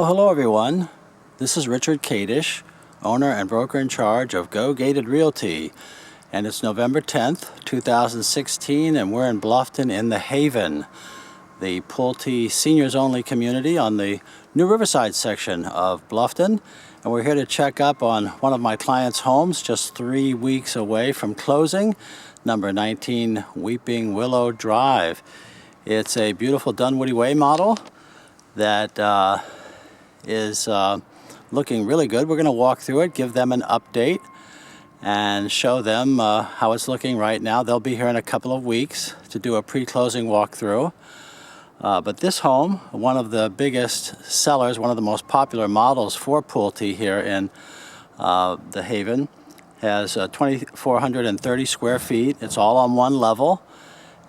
Well, hello everyone, this is Richard Kadish, owner and broker in charge of Go Gated Realty, and it's November 10th, 2016, and we're in Bluffton in the Haven, the Pulte seniors only community on the New Riverside section of Bluffton, and we're here to check up on one of my clients' homes just 3 weeks away from closing, number 19 Weeping Willow Drive. It's a beautiful Dunwoody Way model that is looking really good. We're going to walk through it, give them an update, and show them how it's looking right now. They'll be here in a couple of weeks to do a pre-closing walkthrough. But this home, one of the biggest sellers, one of the most popular models for Pulte here in the Haven, has 2,430 square feet. It's all on one level.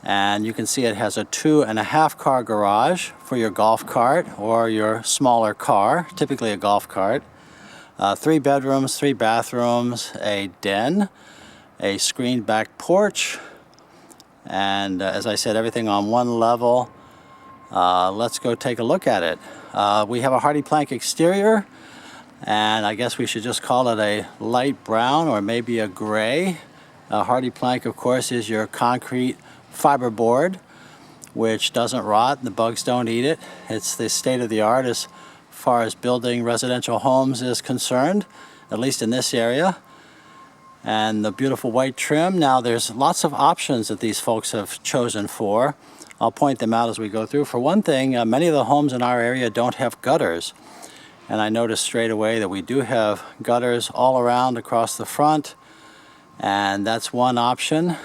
And you can see it has a 2.5 car garage for your golf cart or your smaller car, typically a golf cart. 3 bedrooms, 3 bathrooms, a den, a screened back porch, and as I said, everything on one level. Let's go take a look at it. We have a hardy plank exterior, and I guess we should just call it a light brown or maybe a gray. Hardy plank, of course, is your concrete fiberboard, which doesn't rot, the bugs don't eat it. It's the state of the art as far as building residential homes is concerned, at least in this area. And the beautiful white trim. Now there's lots of options that these folks have chosen for. I'll point them out as we go through. For one thing, many of the homes in our area don't have gutters, and I noticed straight away that we do have gutters all around across the front, and that's one option.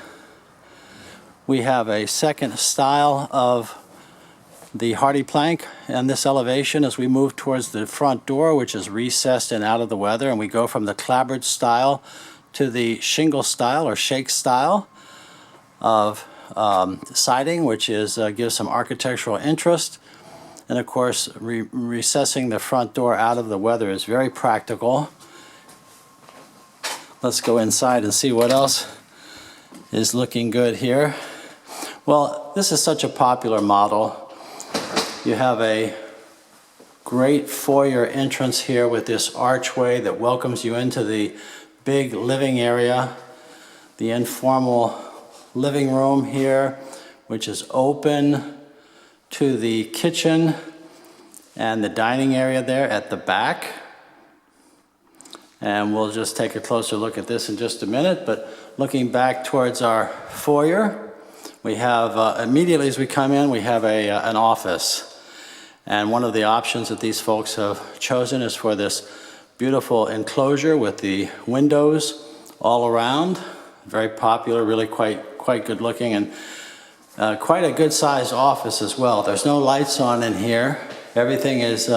We have a second style of the hardy plank in this elevation as we move towards the front door, which is recessed and out of the weather, and we go from the clapboard style to the shingle style or shake style of siding, which is gives some architectural interest. And of course, recessing the front door out of the weather is very practical. Let's go inside and see what else is looking good here. Well, this is such a popular model. You have a great foyer entrance here with this archway that welcomes you into the big living area. The informal living room here, which is open to the kitchen and the dining area there at the back. And we'll just take a closer look at this in just a minute, but looking back towards our foyer, we have, immediately as we come in, we have an office. And one of the options that these folks have chosen is for this beautiful enclosure with the windows all around. Very popular, really quite good looking, and quite a good sized office as well. There's no lights on in here. Everything is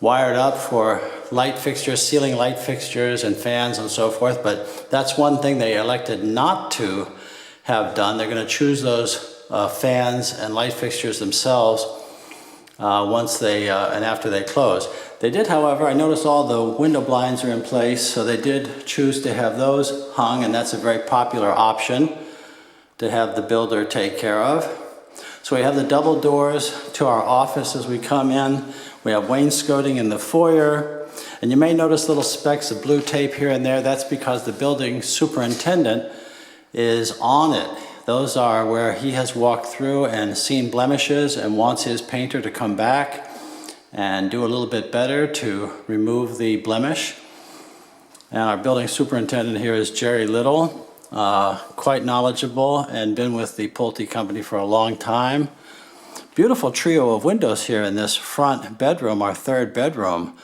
wired up for light fixtures, ceiling light fixtures and fans and so forth, but that's one thing they elected not to have done. They're going to choose those fans and light fixtures themselves once they and after they close. They did, however, I noticed all the window blinds are in place, so they did choose to have those hung, and that's a very popular option to have the builder take care of. So we have the double doors to our office as we come in. We have wainscoting in the foyer, and you may notice little specks of blue tape here and there. That's because the building superintendent is on it. Those are where he has walked through and seen blemishes and wants his painter to come back and do a little bit better to remove the blemish. And our building superintendent here is Jerry Little, quite knowledgeable and been with the Pulte company for a long time. Beautiful trio of windows here in this front bedroom, our third bedroom.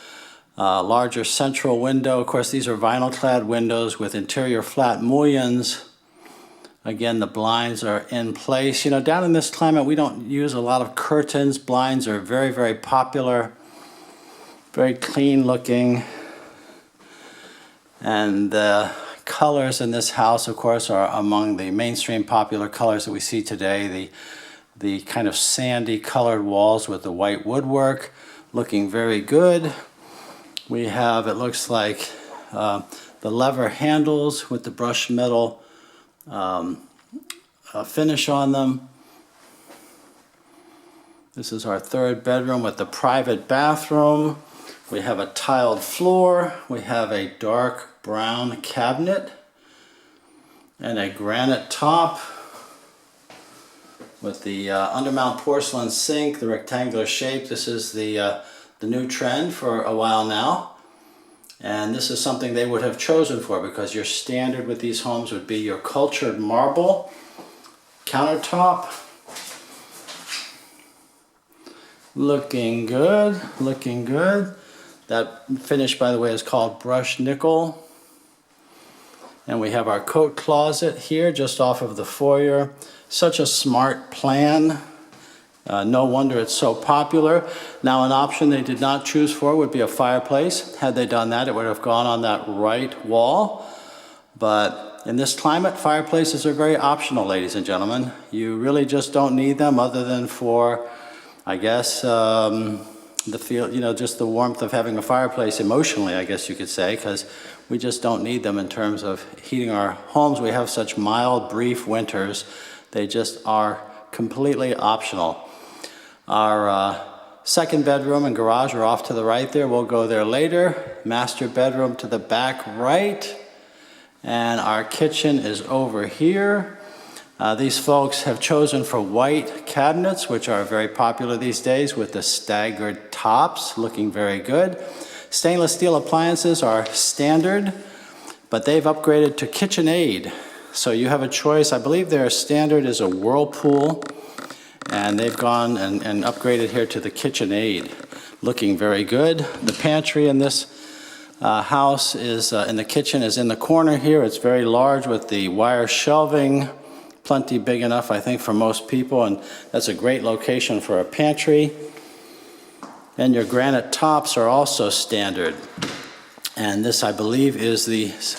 Larger central window. Of course, these are vinyl clad windows with interior flat mullions. Again, the blinds are in place. You know, down in this climate, we don't use a lot of curtains. Blinds are very, very popular, very clean looking. And the colors in this house, of course, are among the mainstream popular colors that we see today. The kind of sandy colored walls with the white woodwork, looking very good. We have, it looks like, the lever handles with the brushed metal finish on them. This is our third bedroom with the private bathroom. We have a tiled floor. We have a dark brown cabinet and a granite top with the undermount porcelain sink, the rectangular shape. This is the new trend for a while now. And this is something they would have chosen for, because your standard with these homes would be your cultured marble countertop. Looking good, looking good. That finish, by the way, is called brushed nickel. And we have our coat closet here just off of the foyer. Such a smart plan. No wonder it's so popular. Now, an option they did not choose for would be a fireplace. Had they done that, it would have gone on that right wall. But in this climate, fireplaces are very optional, ladies and gentlemen. You really just don't need them, other than for, I guess, the feel, just the warmth of having a fireplace emotionally, I guess you could say, because we just don't need them in terms of heating our homes. We have such mild, brief winters. They just are completely optional. Our second bedroom and garage are off to the right there. We'll go there later. Master bedroom to the back right. And our kitchen is over here. These folks have chosen for white cabinets, which are very popular these days, with the staggered tops, looking very good. Stainless steel appliances are standard, but they've upgraded to KitchenAid. So you have a choice. I believe their standard is a Whirlpool, and they've gone and upgraded here to the KitchenAid. Looking very good. The pantry in this house is, in the kitchen, is in the corner here. It's very large with the wire shelving. Plenty big enough, I think, for most people, and that's a great location for a pantry. And your granite tops are also standard. And this, I believe, is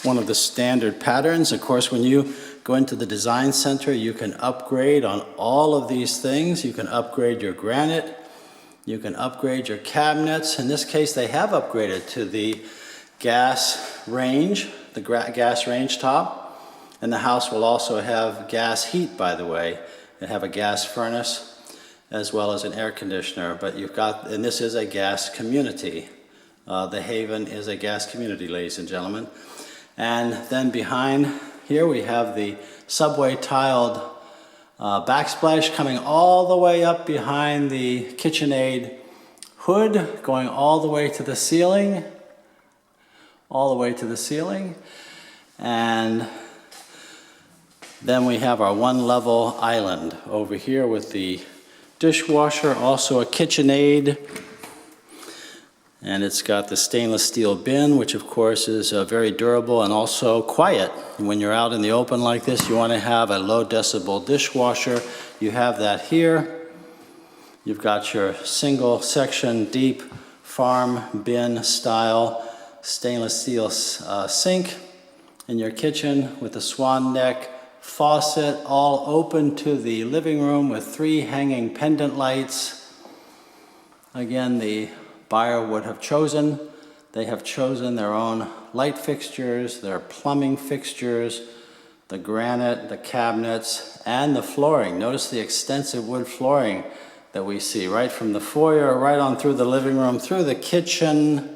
one of the standard patterns. Of course, when you go into the design center, you can upgrade on all of these things. You can upgrade your granite. You can upgrade your cabinets. In this case, they have upgraded to the gas range, the gas range top. And the house will also have gas heat, by the way. They have a gas furnace as well as an air conditioner. But and this is a gas community. The Haven is a gas community, ladies and gentlemen. And then behind here we have the subway tiled backsplash coming all the way up behind the KitchenAid hood, going all the way to the ceiling. All the way to the ceiling. And then we have our one-level island over here with the dishwasher, also a KitchenAid. And it's got the stainless steel bin, which of course is very durable and also quiet. When you're out in the open like this, you want to have a low decibel dishwasher. You have that here. You've got your single section deep farm bin style stainless steel sink in your kitchen with a swan neck faucet, all open to the living room with 3 hanging pendant lights. Again, the buyer would have chosen. They have chosen their own light fixtures, their plumbing fixtures, the granite, the cabinets, and the flooring. Notice the extensive wood flooring that we see right from the foyer, right on through the living room, through the kitchen.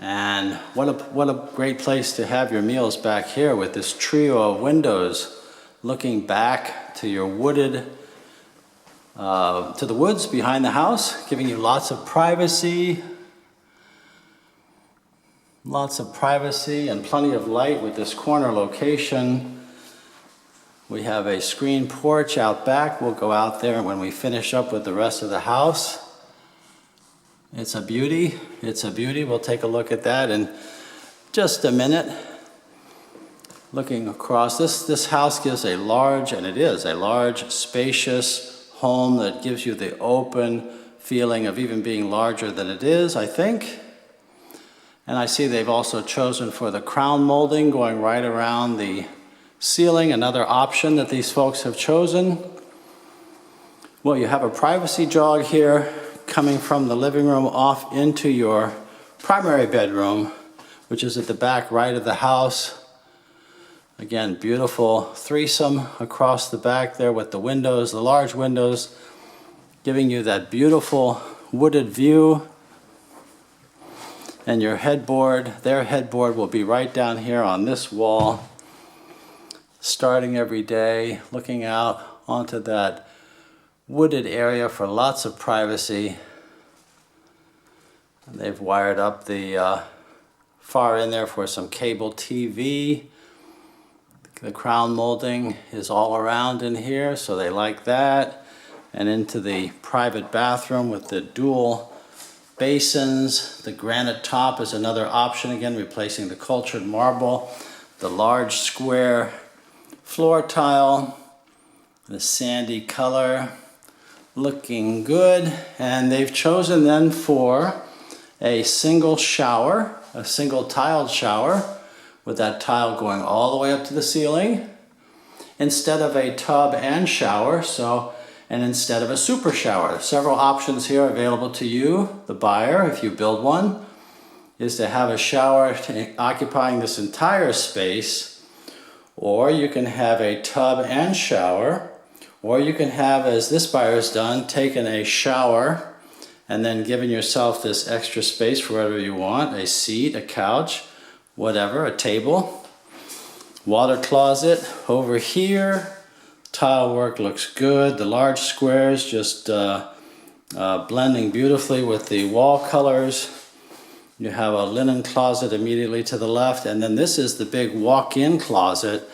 And what a great place to have your meals back here with this trio of windows looking back to your wooded, to the woods behind the house, giving you lots of privacy. Lots of privacy and plenty of light with this corner location. We have a screen porch out back. We'll go out there when we finish up with the rest of the house. It's a beauty. It's a beauty. We'll take a look at that in just a minute. Looking across, this house gives a large, and it is a large, spacious home that gives you the open feeling of even being larger than it is, I think. And I see they've also chosen for the crown molding going right around the ceiling, another option that these folks have chosen. Well, you have a privacy jog here coming from the living room off into your primary bedroom, which is at the back right of the house. Again, beautiful threesome across the back there with the windows, the large windows, giving you that beautiful wooded view. And your headboard, their headboard will be right down here on this wall, starting every day, looking out onto that wooded area for lots of privacy. And they've wired up the far in there for some cable TV. The crown molding is all around in here, so they like that. And into the private bathroom with the dual basins. The granite top is another option, again replacing the cultured marble. The large square floor tile, the sandy color, looking good. And they've chosen then for a single shower, a single tiled shower, with that tile going all the way up to the ceiling, instead of a tub and shower, and instead of a super shower. Several options here available to you, the buyer, if you build one, is to have a shower occupying this entire space, or you can have a tub and shower, or you can have, as this buyer's done, taken a shower and then given yourself this extra space for whatever you want, a seat, a couch, whatever, a table, water closet over here. Tile work looks good. The large squares just blending beautifully with the wall colors. You have a linen closet immediately to the left, and then this is the big walk-in closet,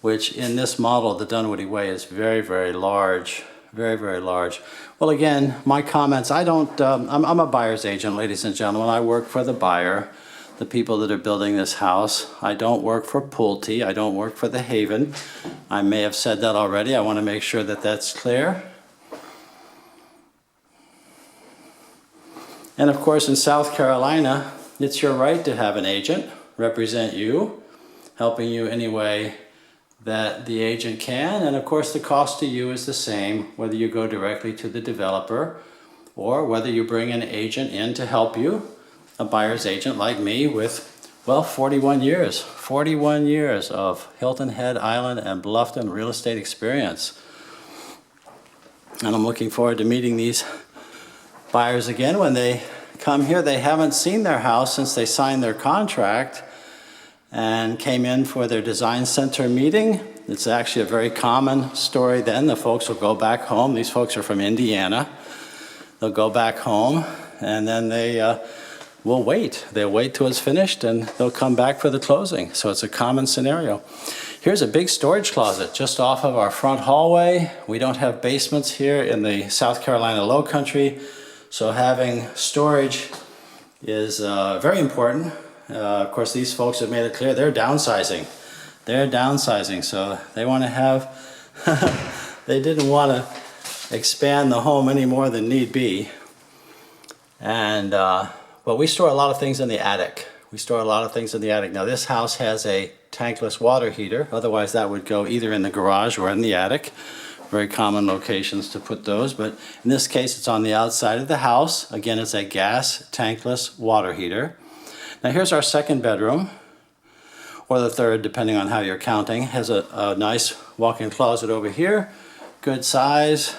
which in this model, the Dunwoody way, is very, very large. Very, very large. Well, again, my comments, I'm a buyer's agent, ladies and gentlemen. I work for the buyer, the people that are building this house. I don't work for Pulte. I don't work for the Haven. I may have said that already. I want to make sure that that's clear. And of course, in South Carolina, it's your right to have an agent represent you, helping you any way that the agent can. And of course, the cost to you is the same, whether you go directly to the developer or whether you bring an agent in to help you, a buyer's agent like me with, well, 41 years of Hilton Head Island and Bluffton real estate experience. And I'm looking forward to meeting these buyers again when they come here. They haven't seen their house since they signed their contract and came in for their design center meeting. It's actually a very common story then. The folks will go back home. These folks are from Indiana. They'll go back home and then they will wait. They'll wait till it's finished and they'll come back for the closing. So it's a common scenario. Here's a big storage closet just off of our front hallway. We don't have basements here in the South Carolina Low Country, so having storage is very important. Of course, these folks have made it clear they're downsizing. They're downsizing, so they want to have, they didn't want to expand the home any more than need be. And, but we store a lot of things in the attic. Now, this house has a tankless water heater. Otherwise, that would go either in the garage or in the attic. Very common locations to put those, but in this case, it's on the outside of the house. Again, it's a gas tankless water heater. Now here's our second bedroom, or the third, depending on how you're counting. Has a nice walk-in closet over here, good size,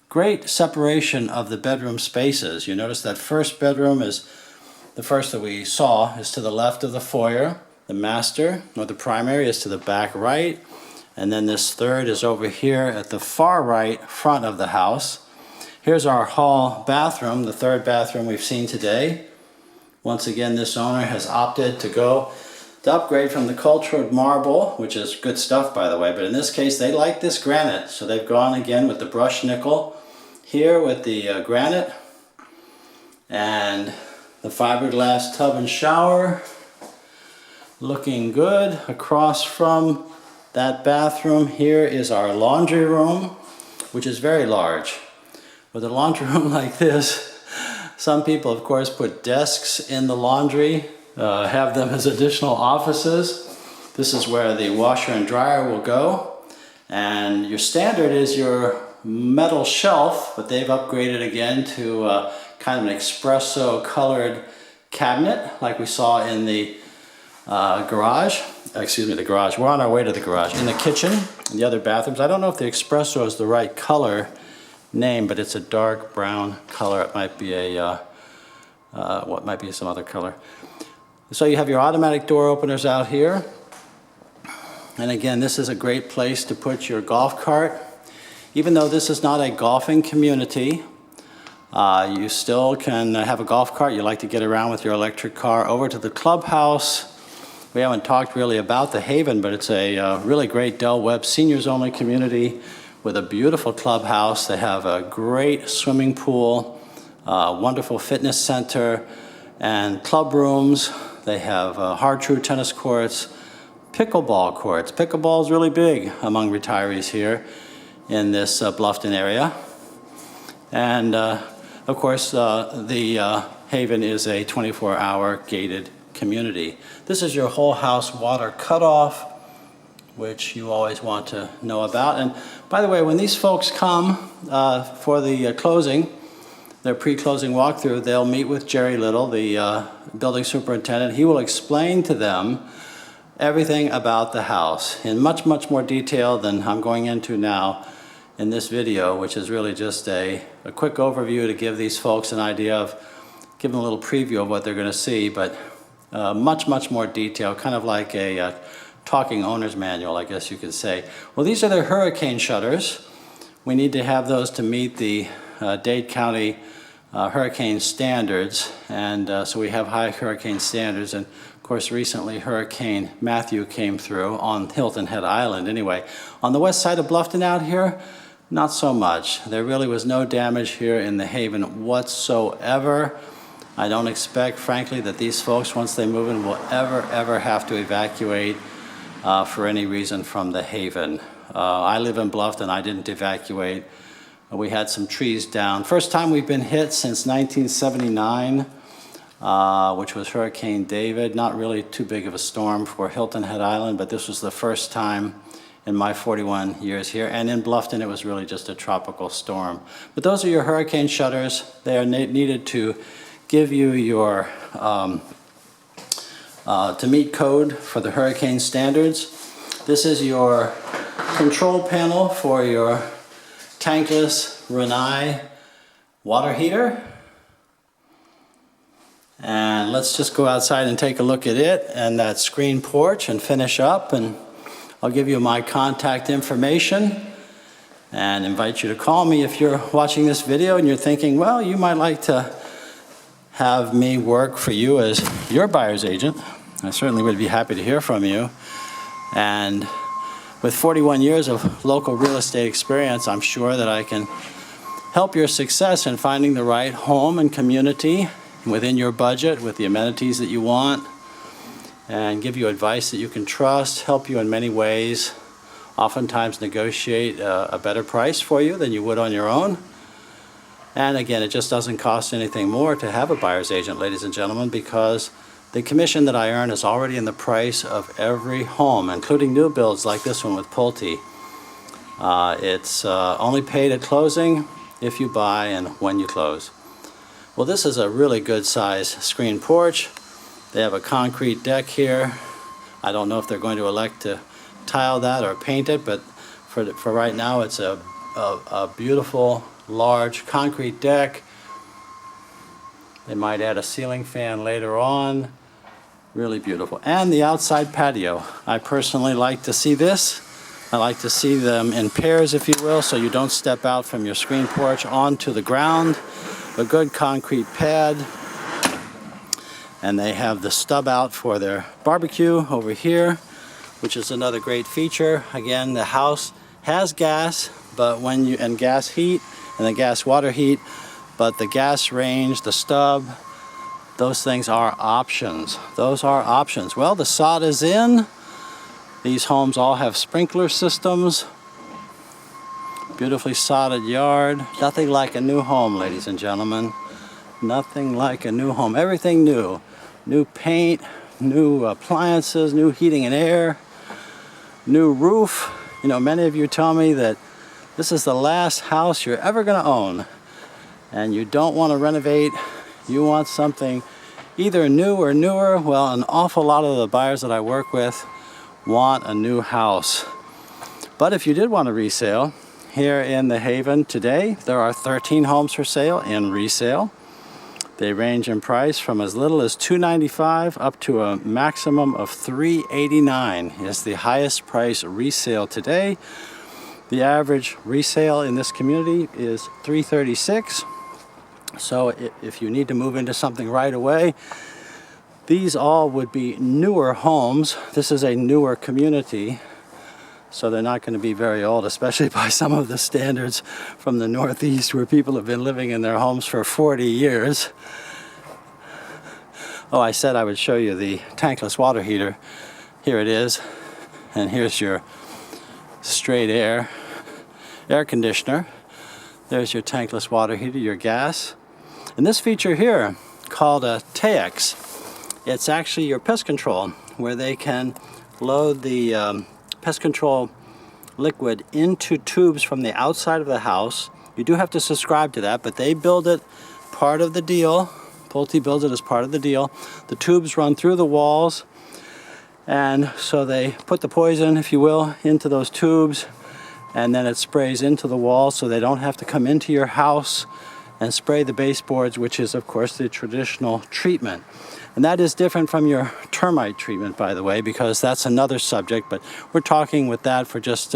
great separation of the bedroom spaces. You notice that first bedroom is, the first that we saw, is to the left of the foyer. The master, or the primary, is to the back right. And then this third is over here at the far right front of the house. Here's our hall bathroom, the third bathroom we've seen today. Once again, this owner has opted to upgrade from the cultured marble, which is good stuff, by the way, but in this case, they like this granite. So they've gone again with the brushed nickel here with the granite and the fiberglass tub and shower. Looking good. Across from that bathroom here is our laundry room, which is very large. With a laundry room like this, some people, of course, put desks in the laundry, have them as additional offices. This is where the washer and dryer will go. And your standard is your metal shelf, but they've upgraded again to kind of an espresso colored cabinet like we saw in the garage. The garage. We're on our way to the garage. In the kitchen, in the other bathrooms. I don't know if the espresso is the right color name, but it's a dark brown color. It might be a, what might be some other color. So you have your automatic door openers out here. And again, this is a great place to put your golf cart. Even though this is not a golfing community, you still can have a golf cart. You like to get around with your electric car over to the clubhouse. We haven't talked really about the Haven, but it's a really great Del Webb seniors only community with a beautiful clubhouse. They have a great swimming pool, wonderful fitness center, and club rooms. They have Hard-Tru tennis courts, pickleball courts. Pickleball is really big among retirees here in this Bluffton area. And of course, the Haven is a 24-hour gated community. This is your whole house water cutoff, which you always want to know about. And by the way, when these folks come for the closing, their pre-closing walkthrough, they'll meet with Jerry Little, the building superintendent. He will explain to them everything about the house in much, much more detail than I'm going into now in this video, which is really just a quick overview to give these folks an idea of, give them a little preview of what they're going to see, but much, much more detail, kind of like a talking owner's manual, I guess you could say. Well, these are their hurricane shutters. We need to have those to meet the Dade County hurricane standards, and so we have high hurricane standards. And of course, recently Hurricane Matthew came through on Hilton Head Island. Anyway, on the west side of Bluffton out here, not so much. There really was no damage here in the Haven whatsoever. I don't expect, frankly, that these folks, once they move in, will ever have to evacuate for any reason from the Haven. I live in Bluffton. I didn't evacuate. We had some trees down. First time we've been hit since 1979, which was Hurricane David. Not really too big of a storm for Hilton Head Island, but this was the first time in my 41 years here. And in Bluffton, it was really just a tropical storm. But those are your hurricane shutters. They are needed to give you your, to meet code for the hurricane standards. This is your control panel for your tankless Rinnai water heater. And let's just go outside and take a look at it and that screen porch and finish up. And I'll give you my contact information and invite you to call me if you're watching this video and you're thinking, well, you might like to have me work for you as your buyer's agent. I certainly would be happy to hear from you. And with 41 years of local real estate experience, I'm sure that I can help your success in finding the right home and community within your budget with the amenities that you want, and give you advice that you can trust, help you in many ways, oftentimes negotiate a better price for you than you would on your own. And again, it just doesn't cost anything more to have a buyer's agent, ladies and gentlemen, because the commission that I earn is already in the price of every home, including new builds like this one with Pulte. It's only paid at closing if you buy and when you close. Well, this is a really good size screen porch. They have a concrete deck here. I don't know if they're going to elect to tile that or paint it, but for right now, it's a beautiful, large concrete deck. They might add a ceiling fan later on. Really beautiful. And the outside patio. I personally like to see this. I like to see them in pairs, if you will, so you don't step out from your screen porch onto the ground. A good concrete pad. And they have the stub out for their barbecue over here, which is another great feature. Again, the house has gas, but and gas heat and the gas water heat, but the gas range, the stub, those things are options. Those are options. Well, the sod is in. These homes all have sprinkler systems. Beautifully sodded yard. Nothing like a new home, ladies and gentlemen. Nothing like a new home. Everything new. New paint, new appliances, new heating and air, new roof. You know, many of you tell me that this is the last house you're ever going to own, and you don't want to renovate. You want something either new or newer. Well, an awful lot of the buyers that I work with want a new house. But if you did want a resale, here in the Haven today. There are 13 homes for sale and resale. They range in price from as little as $295 up to a maximum of $389 is the highest price resale today. The average resale in this community is $336. So if you need to move into something right away, these all would be newer homes. This is a newer community, so they're not going to be very old, especially by some of the standards from the Northeast where people have been living in their homes for 40 years. Oh, I said I would show you the tankless water heater. Here it is, and here's your straight air conditioner. There's your tankless water heater, your gas. And this feature here, called a TAX, it's actually your pest control, where they can load the pest control liquid into tubes from the outside of the house. You do have to subscribe to that, but they build it part of the deal. Pulte builds it as part of the deal. The tubes run through the walls, and so they put the poison, if you will, into those tubes, and then it sprays into the wall, so they don't have to come into your house and spray the baseboards, which is, of course, the traditional treatment. And that is different from your termite treatment, by the way, because that's another subject, but we're talking with that for just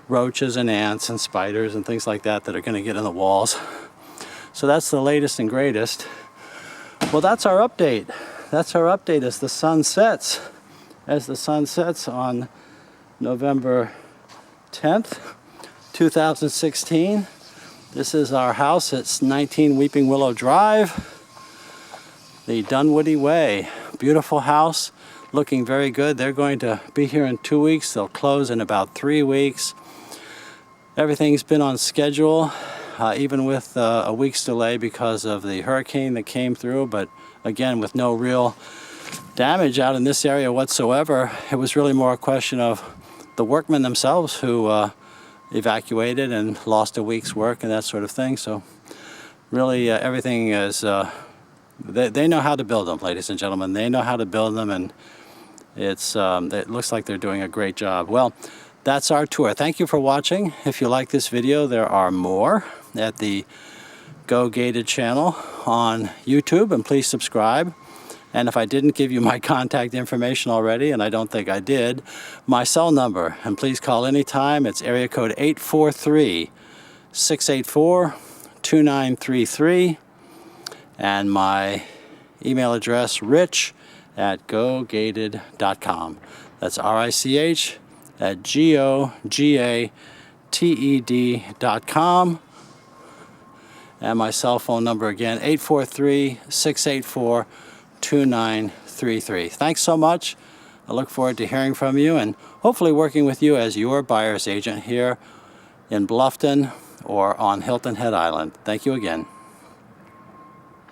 roaches and ants and spiders and things like that that are going to get in the walls. So that's the latest and greatest. Well, that's our update. That's our update as the sun sets. As the sun sets on November 10th, 2016. This is our house. It's 19 Weeping Willow Drive, the Dunwoody Way. Beautiful house, looking very good. They're going to be here in 2 weeks. They'll close in about 3 weeks. Everything's been on schedule, even with a week's delay because of the hurricane that came through, but again, with no real damage out in this area whatsoever. It was really more a question of the workmen themselves who evacuated and lost a week's work and that sort of thing. So really everything is, they know how to build them, ladies and gentlemen. They know how to build them, and it looks like they're doing a great job. Well, that's our tour. Thank you for watching. If you like this video, there are more at the Go Gated channel on YouTube, and please subscribe. And if I didn't give you my contact information already, and I don't think I did, my cell number, and please call anytime. It's area code 843-684-2933, and my email address, rich@gogated.com. That's RICH@GOGATED.com. And my cell phone number again, 843-684-2933. Thanks so much. I look forward to hearing from you and hopefully working with you as your buyer's agent here in Bluffton or on Hilton Head Island. Thank you again.